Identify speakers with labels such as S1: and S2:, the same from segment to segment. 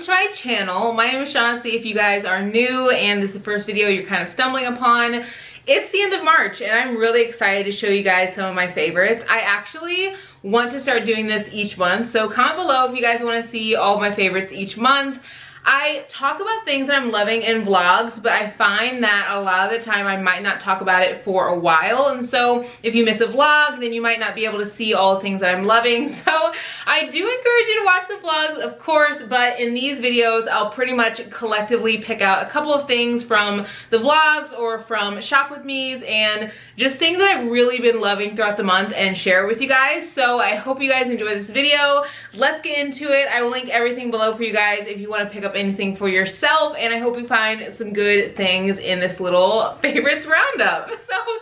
S1: to my channel. My name is Shawnaci. If you guys are new and this is the first video you're kind of stumbling upon, it's the end of March and I'm really excited to show you guys some of my favorites. I actually want to start doing this each month, so comment below if you guys want to see all of my favorites each month. I talk about things that I'm loving in vlogs, but I find that a lot of the time I might not talk about it for a while, and so if you miss a vlog, then you might not be able to see all the things that I'm loving. So I do encourage you to watch the vlogs, of course, but in these videos I'll pretty much collectively pick out a couple of things from the vlogs or from shop with me's and just things that I've really been loving throughout the month and share it with you guys. So I hope you guys enjoy this video. Let's get into it. I will link everything below for you guys if you want to pick up anything for yourself, and I hope you find some good things in this little favorites roundup. So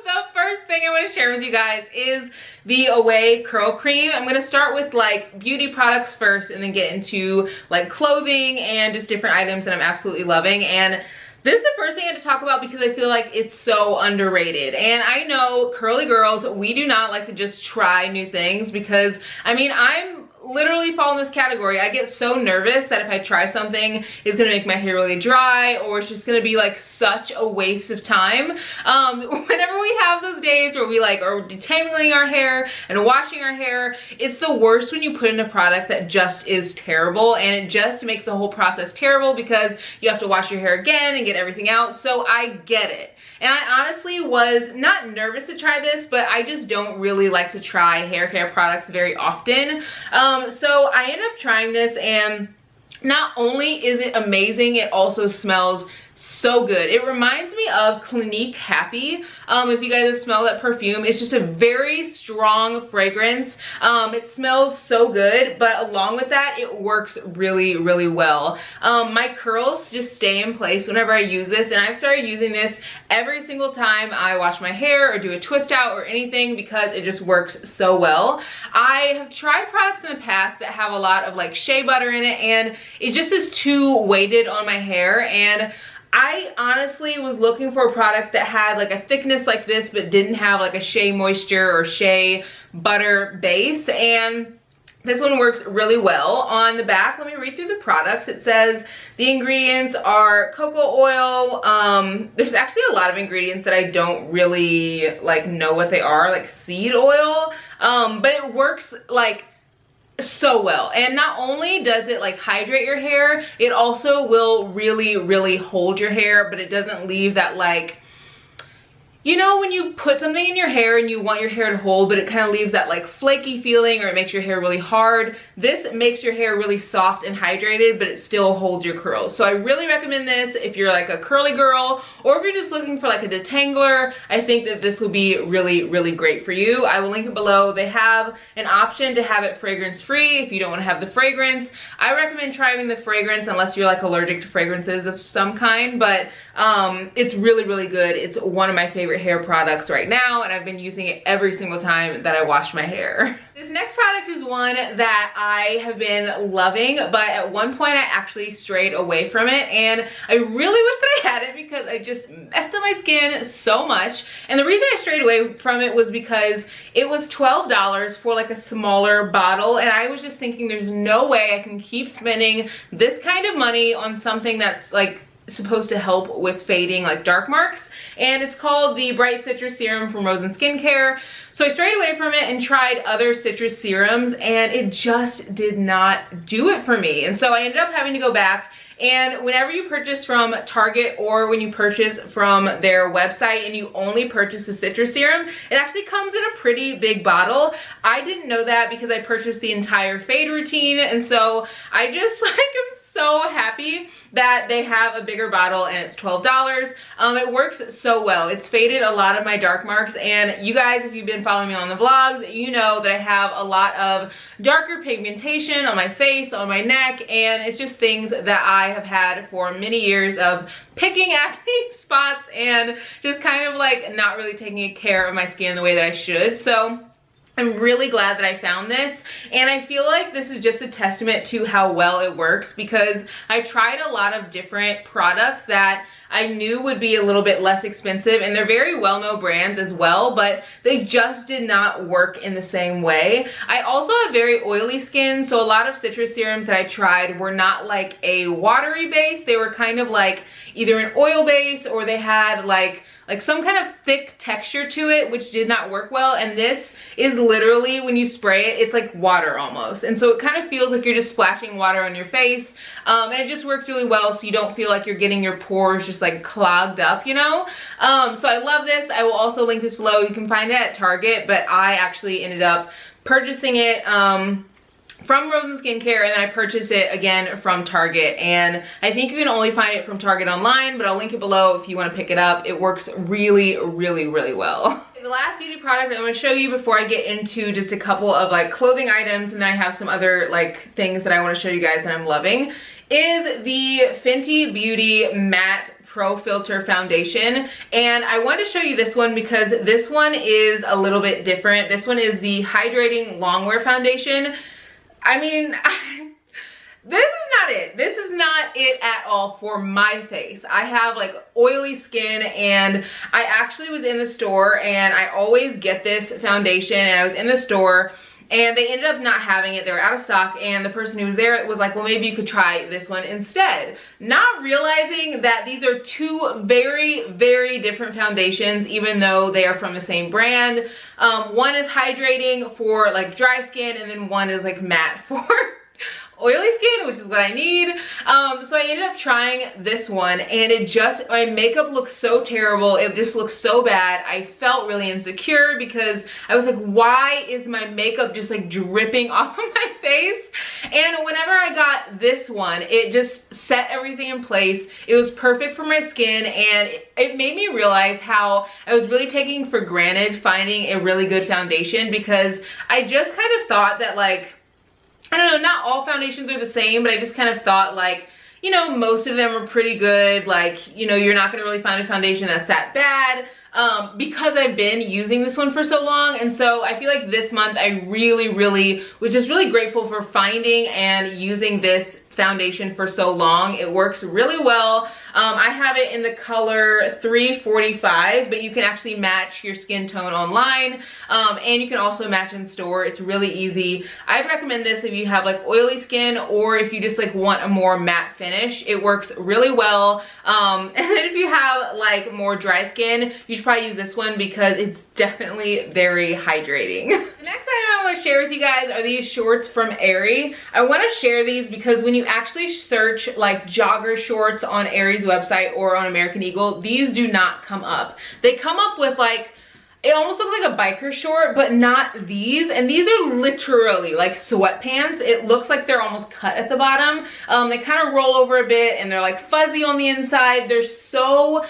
S1: the first thing I want to share with you guys is the Away curl cream. I'm going to start with like beauty products first and then get into like clothing and just different items that I'm absolutely loving. And this is the first thing I had to talk about because I feel like it's so underrated. And I know curly girls, we do not like to just try new things because, I mean, I'm literally fall in this category. I get so nervous that if I try something, it's gonna make my hair really dry or it's just gonna be like such a waste of time. Whenever we have those days where we like are detangling our hair and washing our hair, it's the worst when you put in a product that just is terrible, and it just makes the whole process terrible because you have to wash your hair again and get everything out. So I get it. And I honestly was not nervous to try this, but I just don't really like to try hair care products very often. So I ended up trying this, and not only is it amazing, it also smells so good. It reminds me of Clinique Happy. If you guys have smelled that perfume, it's just a very strong fragrance. It smells so good, but along with that, it works really, really well. My curls just stay in place whenever I use this, and I've started using this every single time I wash my hair or do a twist out or anything because it just works so well. I have tried products in the past that have a lot of like shea butter in it, and it just is too weighted on my hair, and I honestly was looking for a product that had like a thickness like this but didn't have like a shea moisture or shea butter base, and this one works really well. On the back, let me read through the products. It says the ingredients are cocoa oil. There's actually a lot of ingredients that I don't really like know what they are, like seed oil, but it works like so well. And not only does it like hydrate your hair, it also will really, really hold your hair, but it doesn't leave that like, you know, when you put something in your hair and you want your hair to hold, but it kind of leaves that like flaky feeling, or it makes your hair really hard. This makes your hair really soft and hydrated, but it still holds your curls. So I really recommend this if you're like a curly girl, or if you're just looking for like a detangler. I think that this will be really, really great for you. I will link it below. They have an option to have it fragrance free if you don't want to have the fragrance. I recommend trying the fragrance unless you're like allergic to fragrances of some kind, but it's really, really good. It's one of my favorite hair products right now, and I've been using it every single time that I wash my hair. This next product is one that I have been loving, but at one point I actually strayed away from it, and I really wish that I had it because I just messed up my skin so much. And the reason I strayed away from it was because it was $12 for like a smaller bottle, and I was just thinking there's no way I can keep spending this kind of money on something that's like supposed to help with fading like dark marks. And it's called the Bright Citrus Serum from Rose and Skincare. So I strayed away from it and tried other citrus serums, and it just did not do it for me. And so I ended up having to go back, and whenever you purchase from Target or when you purchase from their website and you only purchase the citrus serum, it actually comes in a pretty big bottle. I didn't know that because I purchased the entire fade routine, and so I just like am so happy that they have a bigger bottle and it's $12. It works so well. It's faded a lot of my dark marks, and you guys, if you've been following me on the vlogs, you know that I have a lot of darker pigmentation on my face, on my neck, and it's just things that I have had for many years of picking acne spots and just kind of like not really taking care of my skin the way that I should. So I'm really glad that I found this, and I feel like this is just a testament to how well it works, because I tried a lot of different products that I knew would be a little bit less expensive, and they're very well-known brands as well, but they just did not work in the same way. I also have very oily skin, so a lot of citrus serums that I tried were not like a watery base. They were kind of like either an oil base, or they had like some kind of thick texture to it, which did not work well. And this is literally, when you spray it, it's like water almost. And so it kind of feels like you're just splashing water on your face. And it just works really well, so you don't feel like you're getting your pores just like clogged up, you know? So I love this. I will also link this below. You can find it at Target, but I actually ended up purchasing it from Rosen Skincare, and then I purchased it again from Target, and I think you can only find it from Target online, but I'll link it below if you want to pick it up. It works really, really, really well. The last beauty product I'm going to show you before I get into just a couple of like clothing items, and then I have some other like things that I want to show you guys that I'm loving, is the Fenty Beauty Matte Pro Filter Foundation. And I wanted to show you this one because this one is a little bit different. This one is the Hydrating Longwear Foundation. I mean, this is not it. This is not it at all for my face. I have like oily skin, and I actually was in the store, and I always get this foundation, and I was in the store and they ended up not having it. They were out of stock, and the person who was there was like, well, maybe you could try this one instead. Not realizing that these are two very, very different foundations, even though they are from the same brand. One is hydrating for like dry skin, and then one is like matte for oily skin, which is what I need. So I ended up trying this one, and it just, my makeup looks so terrible. It just looks so bad. I felt really insecure because I was like, why is my makeup just like dripping off of my face? And whenever I got this one, it just set everything in place. It was perfect for my skin, and it made me realize how I was really taking for granted finding a really good foundation, because I just kind of thought that like, I don't know, not all foundations are the same, but I just kind of thought like, you know, most of them are pretty good. Like, you know, you're not gonna really find a foundation that's that bad, because I've been using this one for so long. And so I feel like this month I really was just really grateful for finding and using this foundation for so long. It works really well. I have it in the color 345, but you can actually match your skin tone online, and you can also match in store. It's really easy. I'd recommend this if you have like oily skin, or if you just like want a more matte finish. It works really well. And then if you have like more dry skin, you should probably use this one because it's definitely very hydrating. The next item I want to share with you guys are these shorts from Aerie. I want to share these because when you actually search like jogger shorts on Aerie's website or on American Eagle, these do not come up. They come up with like, it almost looks like a biker short, but not these. And these are literally like sweatpants. It looks like they're almost cut at the bottom. They kind of roll over a bit, and they're like fuzzy on the inside. They're so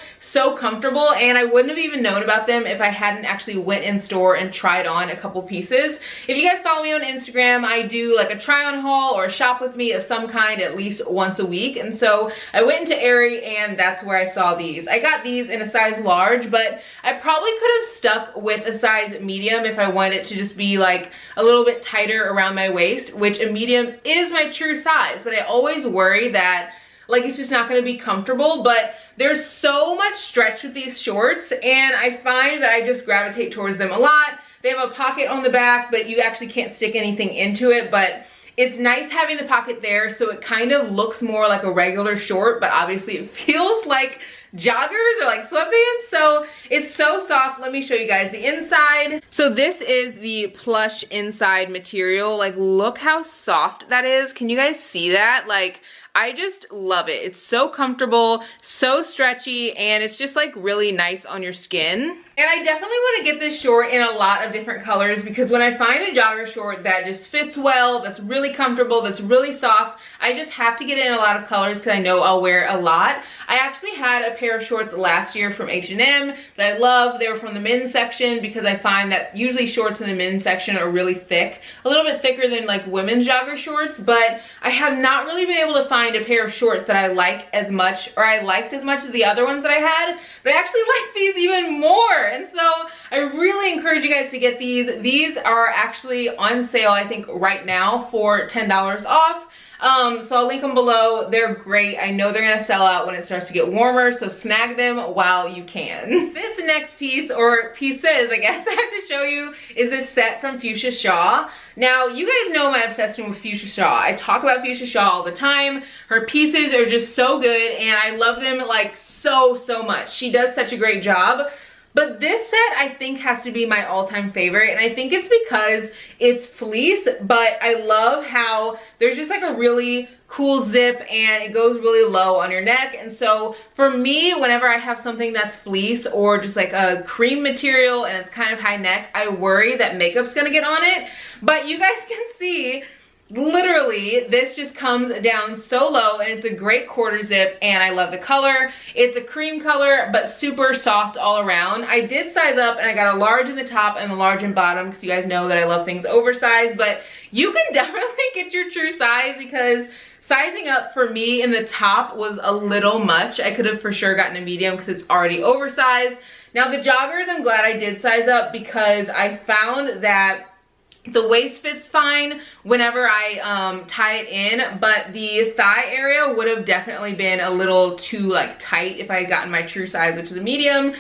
S1: comfortable, and I wouldn't have even known about them if I hadn't actually went in store and tried on a couple pieces. If you guys follow me on Instagram, I do like a try on haul or a shop with me of some kind at least once a week. And so I went into Aerie, and that's where I saw these. I got these in a size large, but I probably could have stuck with a size medium if I wanted it to just be like a little bit tighter around my waist, which a medium is my true size, but I always worry that like it's just not going to be comfortable. But there's so much stretch with these shorts, and I find that I just gravitate towards them a lot. They have a pocket on the back, but you actually can't stick anything into it, but it's nice having the pocket there, so it kind of looks more like a regular short, but obviously it feels like joggers or like sweatpants. So it's so soft. Let me show you guys the inside. So this is the plush inside material. Like, look how soft that is. Can you guys see that? Like, I just love it. It's so comfortable, so stretchy, and it's just like really nice on your skin. And I definitely want to get this short in a lot of different colors, because when I find a jogger short that just fits well, that's really comfortable, that's really soft, I just have to get it in a lot of colors because I know I'll wear it a lot. I actually had a pair of shorts last year from H&M that I love. They were from the men's section, because I find that usually shorts in the men's section are really thick, a little bit thicker than like women's jogger shorts, but I have not really been able to find find a pair of shorts that I like as much, or I liked as much as the other ones that I had, but I actually like these even more. And so I really encourage you guys to get these. These are actually on sale, I think right now, for $10 off. So I'll link them below. They're great. I know they're gonna sell out when it starts to get warmer, so snag them while you can. This next piece, or pieces, I guess I have to show you, is this set from Fuchsia Shaw. Now, you guys know my obsession with Fuchsia Shaw. I talk about Fuchsia Shaw all the time. Her pieces are just so good, and I love them like so much. She does such a great job. But this set, I think, has to be my all-time favorite, and I think it's because it's fleece, but I love how there's just like a really cool zip and it goes really low on your neck. And so for me, whenever I have something that's fleece or just like a cream material and it's kind of high neck, I worry that makeup's gonna get on it. But you guys can see, literally, this just comes down so low, and it's a great quarter zip, and I love the color. It's a cream color, but super soft all around. I did size up, and I got a large in the top and a large in bottom, because you guys know that I love things oversized, but you can definitely get your true size, because sizing up for me in the top was a little much. I could have for sure gotten a medium because it's already oversized. Now the joggers, I'm glad I did size up, because I found that the waist fits fine whenever I tie it in, but the thigh area would have definitely been a little too like tight if I had gotten my true size, which is a medium.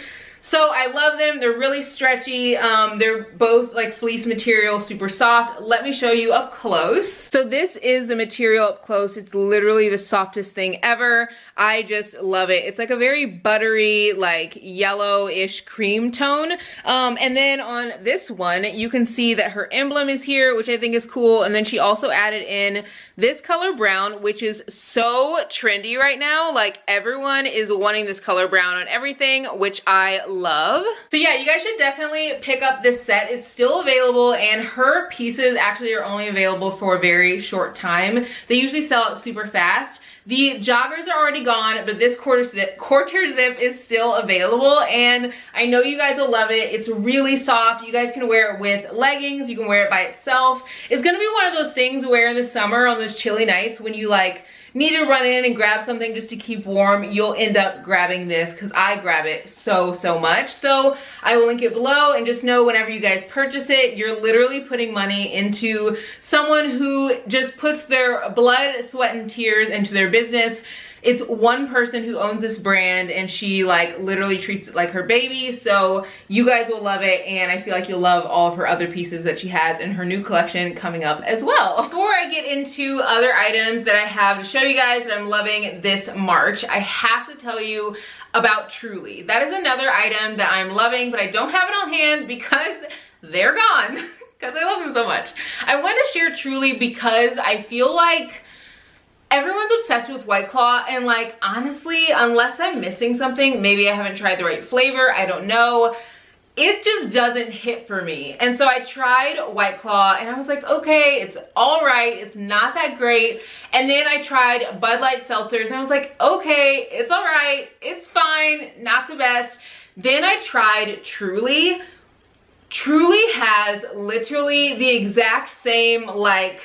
S1: So I love them. They're really stretchy. They're both like fleece material, super soft. Let me show you up close. So this is the material up close. It's literally the softest thing ever. I just love it. It's like a very buttery, like yellowish cream tone. And then on this one, you can see that her emblem is here, which I think is cool. And then she also added in this color brown, which is so trendy right now. Like everyone is wanting this color brown on everything, which I love. So yeah, you guys should definitely pick up this set. It's still available, and her pieces actually are only available for a very short time. They usually sell out super fast. The joggers are already gone, but this quarter zip is still available, and I know you guys will love it. It's really soft. You guys can wear it with leggings. You can wear it by itself. It's gonna be one of those things where in the summer on those chilly nights when you like need to run in and grab something just to keep warm, you'll end up grabbing this, because I grab it so much. So I will link it below, and just know whenever you guys purchase it, you're literally putting money into someone who just puts their blood, sweat, and tears into their business. It's one person who owns this brand, and she like literally treats it like her baby. So you guys will love it, and I feel like you'll love all of her other pieces that she has in her new collection coming up as well. Before I get into other items that I have to show you guys that I'm loving this March, I have to tell you about Truly. That is another item that I'm loving, but I don't have it on hand because they're gone, because I love them so much. I wanted to share Truly because I feel like everyone's obsessed with White Claw, and like honestly, unless I'm missing something, maybe I haven't tried the right flavor, I don't know, it just doesn't hit for me. And so I tried White Claw, and I was like, okay, it's all right, it's not that great. And then I tried Bud Light seltzers, and I was like, okay, it's all right, it's fine, not the best. Then I tried Truly. Truly has literally the exact same, like,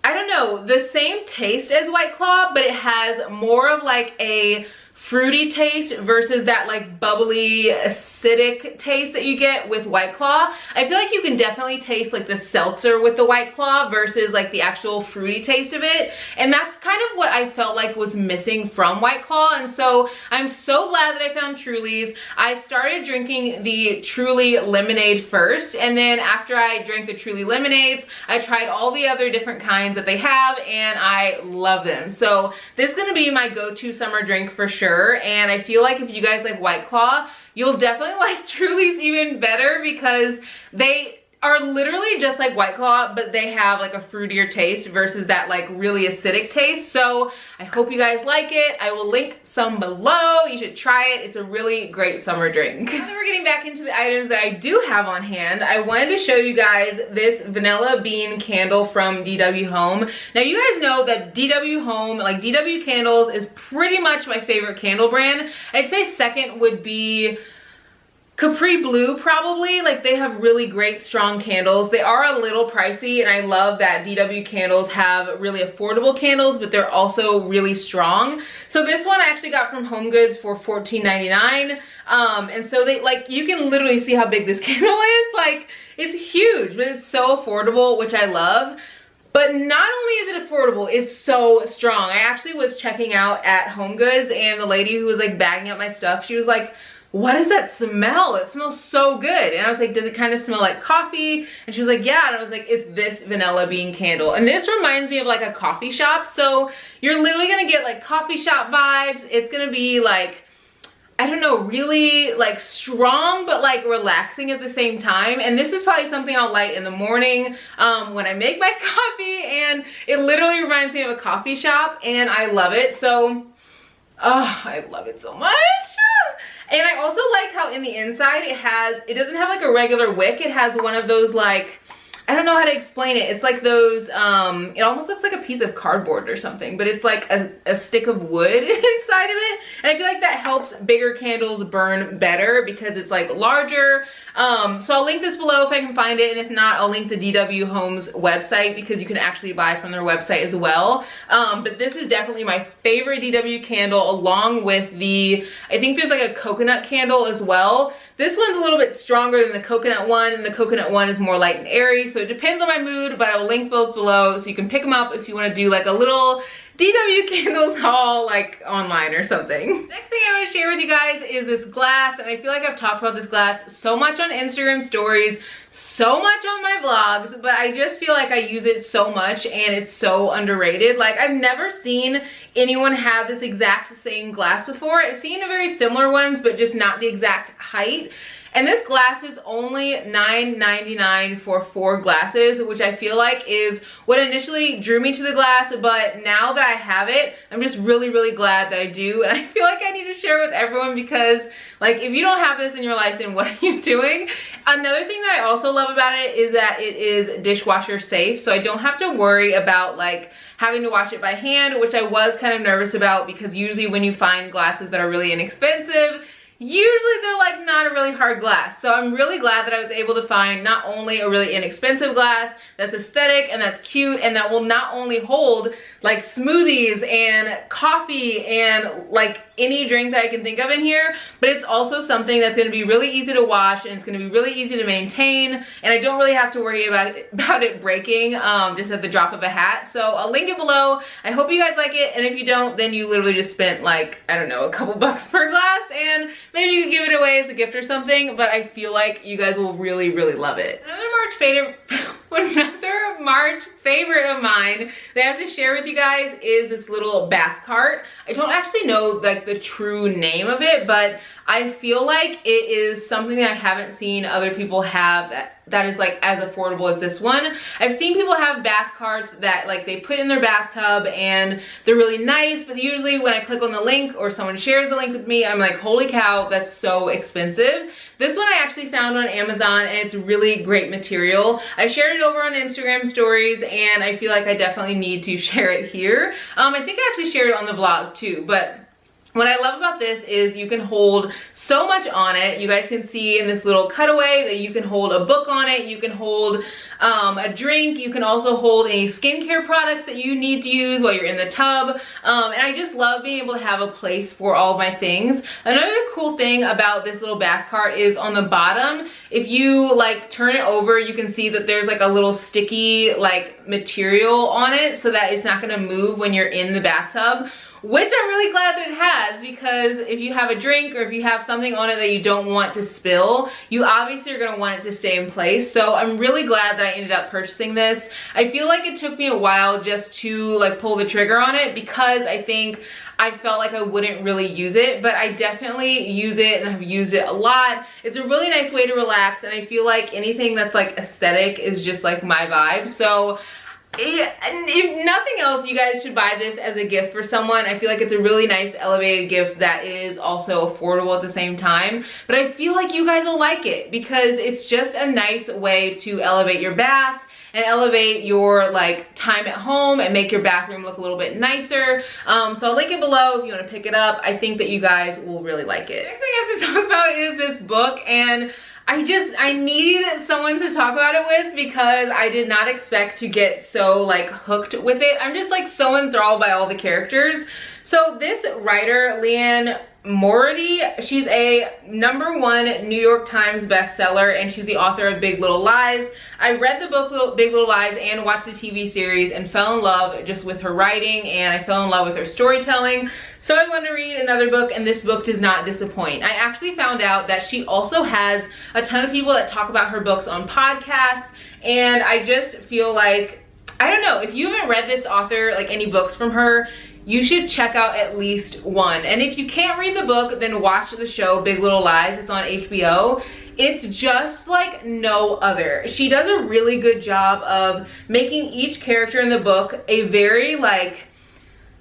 S1: I don't know, the same taste as White Claw, but it has more of like a fruity taste versus that like bubbly acidic taste that you get with White Claw. I feel like you can definitely taste like the seltzer with the White Claw versus like the actual fruity taste of it, and that's kind of what I felt like was missing from White Claw. And so I'm so glad that I found Truly's. I started drinking the Truly lemonade first, and then after I drank the Truly lemonades, I tried all the other different kinds that they have, and I love them. So this is gonna be my go-to summer drink for sure. And I feel like if you guys like White Claw, you'll definitely like Truly's even better, because they are literally just like White Claw, but they have like a fruitier taste versus that like really acidic taste. So I hope you guys like it. I will link some below. You should try it. It's a really great summer drink. Now that we're getting back into the items that I do have on hand, I wanted to show you guys this vanilla bean candle from DW Home. Now you guys know that DW Home, like DW Candles, is pretty much my favorite candle brand. I'd say second would be Capri Blue probably. Like, they have really great strong candles. They are a little pricey, and I love that DW candles have really affordable candles, but they're also really strong. So this one I actually got from Home Goods for $14.99. And so they, like, you can literally see how big this candle is. Like, it's huge, but it's so affordable, which I love. But not only is it affordable, it's so strong. I actually was checking out at Home Goods, and the lady who was like bagging up my stuff, she was like, what does that smell? It smells so good. And I was like, does it kind of smell like coffee? And she was like, yeah. And I was like, it's this vanilla bean candle. And this reminds me of like a coffee shop. So you're literally gonna get like coffee shop vibes. It's gonna be like, I don't know, really like strong, but like relaxing at the same time. And this is probably something I'll light in the morning when I make my coffee. And it literally reminds me of a coffee shop, and I love it. So, oh, I love it so much. And I also like how in the inside it doesn't have like a regular wick. It has one of those, like, I don't know how to explain it. It's like those, it almost looks like a piece of cardboard or something, but it's like a stick of wood inside of it. And I feel like that helps bigger candles burn better because it's like larger. So I'll link this below if I can find it. And if not, I'll link the DW Homes website because you can actually buy from their website as well. But this is definitely my favorite DW candle, along with the, I think there's like a coconut candle as well. This one's a little bit stronger than the coconut one, and the coconut one is more light and airy, so it depends on my mood, but I will link both below so you can pick them up if you want to do like a little DW candles haul like online or something. Next thing I want to share with you guys is this glass, and I feel like I've talked about this glass so much on Instagram stories, so much on my vlogs, but I just feel like I use it so much and it's so underrated. Like, I've never seen anyone have this exact same glass before. I've seen very similar ones, but just not the exact height. And this glass is only $9.99 for 4 glasses, which I feel like is what initially drew me to the glass. But now that I have it, I'm just really, really glad that I do. And I feel like I need to share it with everyone because, like, if you don't have this in your life, then what are you doing? Another thing that I also love about it is that it is dishwasher safe. So I don't have to worry about, like, having to wash it by hand, which I was kind of nervous about because usually when you find glasses that are really inexpensive, usually they're like not a really hard glass. So I'm really glad that I was able to find not only a really inexpensive glass that's aesthetic and that's cute and that will not only hold like smoothies and coffee and like any drink that I can think of in here, but it's also something that's going to be really easy to wash and it's going to be really easy to maintain, and I don't really have to worry about it breaking just at the drop of a hat. So I'll link it below. I hope you guys like it, and if you don't, then you literally just spent like, I don't know, a couple bucks per glass, and maybe you could give it away as a gift or something, but I feel like you guys will really, really love it. Another March favorite of mine that I have to share with you guys is this little bath cart. I don't actually know like the true name of it, but I feel like it is something that I haven't seen other people have that is like as affordable as this one. I've seen people have bath carts that like they put in their bathtub and they're really nice, but usually when I click on the link or someone shares the link with me, I'm like, holy cow, that's so expensive. This one I actually found on Amazon, and it's really great material. I shared it over on Instagram stories, and I feel like I definitely need to share it here. I think I actually shared it on the vlog too, but what I love about this is you can hold so much on it. You guys can see in this little cutaway that you can hold a book on it. You can hold a drink. You can also hold any skincare products that you need to use while you're in the tub. And I just love being able to have a place for all of my things. Another cool thing about this little bath cart is on the bottom, if you like turn it over, you can see that there's like a little sticky like material on it so that it's not gonna move when you're in the bathtub, which I'm really glad that it has, because if you have a drink or if you have something on it that you don't want to spill, you obviously are going to want it to stay in place. So I'm really glad that I ended up purchasing this. I feel like it took me a while just to like pull the trigger on it because I think I felt like I wouldn't really use it, but I definitely use it and have used it a lot. It's a really nice way to relax, and I feel like anything that's like aesthetic is just like my vibe. So if nothing else, you guys should buy this as a gift for someone. I feel like it's a really nice elevated gift that is also affordable at the same time, but I feel like you guys will like it because it's just a nice way to elevate your baths. and elevate your like time at home and make your bathroom look a little bit nicer. So I'll link it below if you want to pick it up. I think that you guys will really like it. Next thing I have to talk about is this book, and I need someone to talk about it with because I did not expect to get so like hooked with it. I'm just like so enthralled by all the characters. So this writer, Leanne Mority, she's a #1 New York Times bestseller, and she's the author of Big Little Lies. I read the book Big Little Lies and watched the TV series and fell in love just with her writing, and I fell in love with her storytelling. So I wanted to read another book, and this book does not disappoint. I actually found out that she also has a ton of people that talk about her books on podcasts, and I just feel like, I don't know, if you haven't read this author, like any books from her, you should check out at least one. And if you can't read the book, then watch the show Big Little Lies. It's on HBO. It's just like no other. She does a really good job of making each character in the book a very like,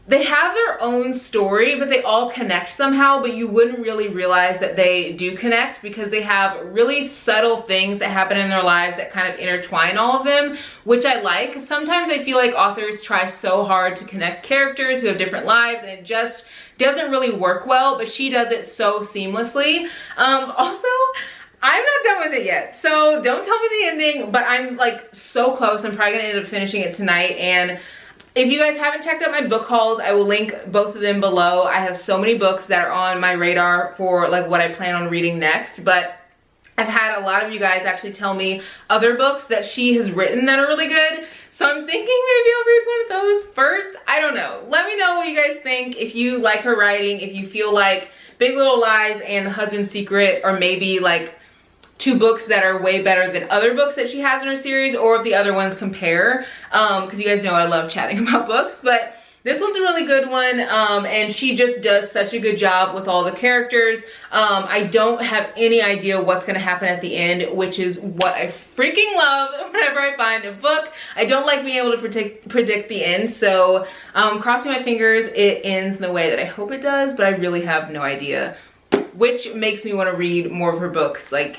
S1: they have their own story, but they all connect somehow, but you wouldn't really realize that they do connect because they have really subtle things that happen in their lives that kind of intertwine all of them, which I like. Sometimes I feel like authors try so hard to connect characters who have different lives, and it just doesn't really work well, but she does it so seamlessly. Also, I'm not done with it yet, so don't tell me the ending, but I'm like so close. I'm probably gonna end up finishing it tonight, and if you guys haven't checked out my book hauls, I will link both of them below. I have so many books that are on my radar for like what I plan on reading next, but I've had a lot of you guys actually tell me other books that she has written that are really good. So I'm thinking maybe I'll read one of those first. I don't know. Let me know what you guys think. If you like her writing, if you feel like Big Little Lies and The Husband's Secret are maybe like two books that are way better than other books that she has in her series, or if the other ones compare, because you guys know I love chatting about books, but this one's a really good one, and she just does such a good job with all the characters. I don't have any idea what's going to happen at the end, which is what I freaking love whenever I find a book. I don't like being able to predict the end, so crossing my fingers it ends in the way that I hope it does, but I really have no idea, which makes me want to read more of her books, like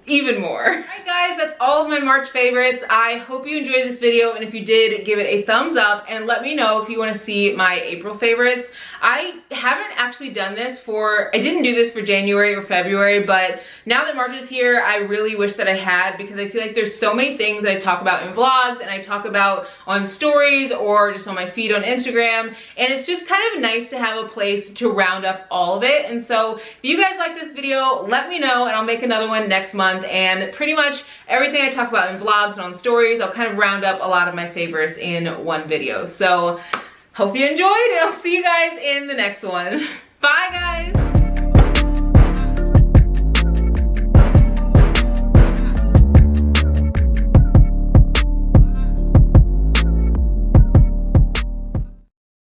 S1: even more. Alright guys, that's all of my March favorites. I hope you enjoyed this video, and if you did, give it a thumbs up and let me know if you want to see my April favorites. I haven't actually done this I didn't do this for January or February, but now that March is here, I really wish that I had, because I feel like there's so many things that I talk about in vlogs and I talk about on stories or just on my feed on Instagram, and it's just kind of nice to have a place to round up all of it. And so if you guys like this video, let me know and I'll make another one next month, and pretty much everything I talk about in vlogs and on stories, I'll kind of round up a lot of my favorites in one video. So hope you enjoyed, and I'll see you guys in the next one. Bye guys.